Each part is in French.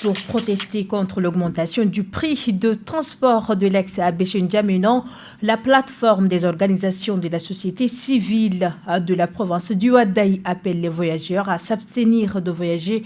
Pour protester contre l'augmentation du prix de transport de l'ex-abbé N'Djamena, la plateforme des organisations de la société civile de la province du Ouaddaï appelle les voyageurs à s'abstenir de voyager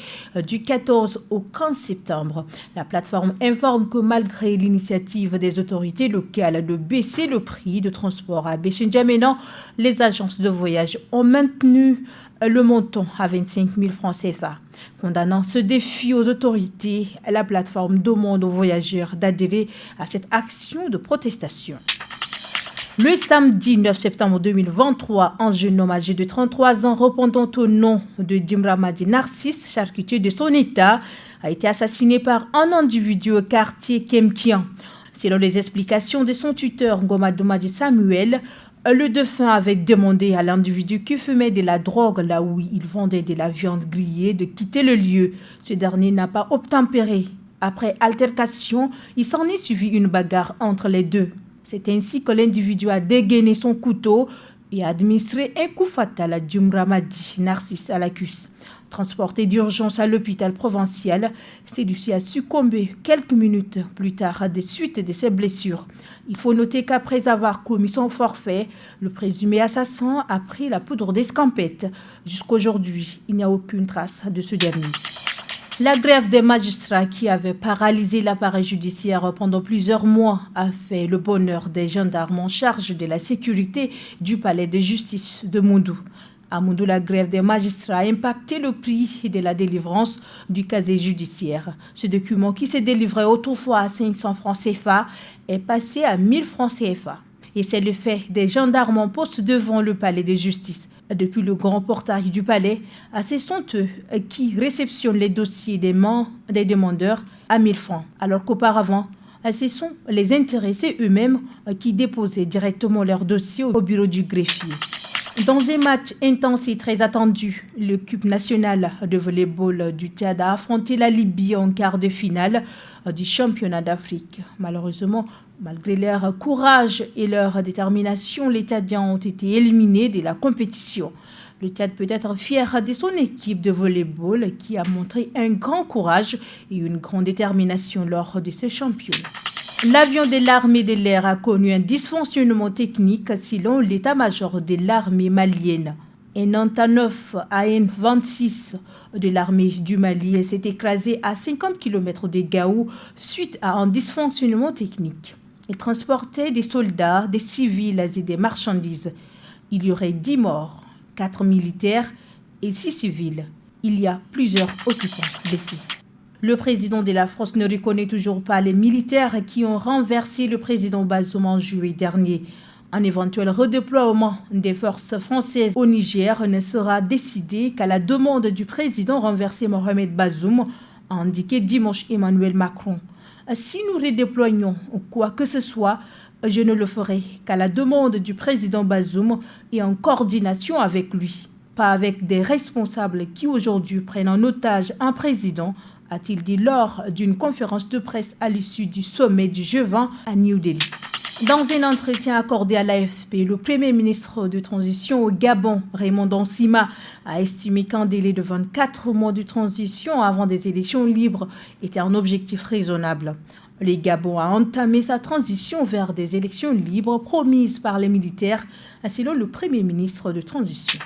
du 14 au 15 septembre. La plateforme informe que malgré l'initiative des autorités locales de baisser le prix de transport à abbé N'Djamena, les agences de voyage ont maintenu le montant à 25 000 francs CFA. Condamnant ce défi aux autorités, la plateforme demande aux voyageurs d'adhérer à cette action de protestation. Le samedi 9 septembre 2023, un jeune homme âgé de 33 ans répondant au nom de Dimramadi Narcisse, charcutier de son état, a été assassiné par un individu au quartier Kemkian. Selon les explications de son tuteur Ngomadomadi Samuel, le défunt avait demandé à l'individu qui fumait de la drogue là où il vendait de la viande grillée de quitter le lieu. Ce dernier n'a pas obtempéré. Après altercation, il s'en est suivi une bagarre entre les deux. C'est ainsi que l'individu a dégainé son couteau et a administré un coup fatal à Dimramadi Narcisse à la cuisse. Transporté d'urgence à l'hôpital provincial, celui-ci a succombé quelques minutes plus tard des suites de ses blessures. Il faut noter qu'après avoir commis son forfait, le présumé assassin a pris la poudre d'escampette. Jusqu'aujourd'hui, il n'y a aucune trace de ce dernier. La grève des magistrats qui avait paralysé l'appareil judiciaire pendant plusieurs mois a fait le bonheur des gendarmes en charge de la sécurité du palais de justice de Moundou. À Moundou, la grève des magistrats a impacté le prix de la délivrance du casier judiciaire. Ce document qui s'est délivré autrefois à 500 francs CFA est passé à 1000 francs CFA. Et c'est le fait des gendarmes en poste devant le palais de justice. Depuis le grand portail du palais, ce sont eux qui réceptionnent les dossiers des demandeurs à 1000 francs. Alors qu'auparavant, ce sont les intéressés eux-mêmes qui déposaient directement leurs dossiers au bureau du greffier. Dans un match intense et très attendu, l'équipe nationale de volleyball du Tchad a affronté la Libye en quart de finale du championnat d'Afrique. Malheureusement, malgré leur courage et leur détermination, les Tchadiens ont été éliminés de la compétition. Le Tchad peut être fier de son équipe de volleyball qui a montré un grand courage et une grande détermination lors de ce championnat. L'avion de l'armée de l'air a connu un dysfonctionnement technique selon l'état-major de l'armée malienne. Un Antonov AN-26 de l'armée du Mali s'est écrasé à 50 km de Gao suite à un dysfonctionnement technique. Il transportait des soldats, des civils et des marchandises. Il y aurait 10 morts, 4 militaires et 6 civils. Il y a plusieurs occupants blessés. Le président de la France ne reconnaît toujours pas les militaires qui ont renversé le président Bazoum en juillet dernier. Un éventuel redéploiement des forces françaises au Niger ne sera décidé qu'à la demande du président renversé Mohamed Bazoum, a indiqué dimanche Emmanuel Macron. Si nous redéployons quoi que ce soit, je ne le ferai qu'à la demande du président Bazoum et en coordination avec lui, pas avec des responsables qui aujourd'hui prennent en otage un président, a-t-il dit lors d'une conférence de presse à l'issue du sommet du G20 à New Delhi. Dans un entretien accordé à l'AFP, le Premier ministre de transition au Gabon, Raymond Nsima, a estimé qu'un délai de 24 mois de transition avant des élections libres était un objectif raisonnable. Le Gabon a entamé sa transition vers des élections libres promises par les militaires, selon le Premier ministre de transition.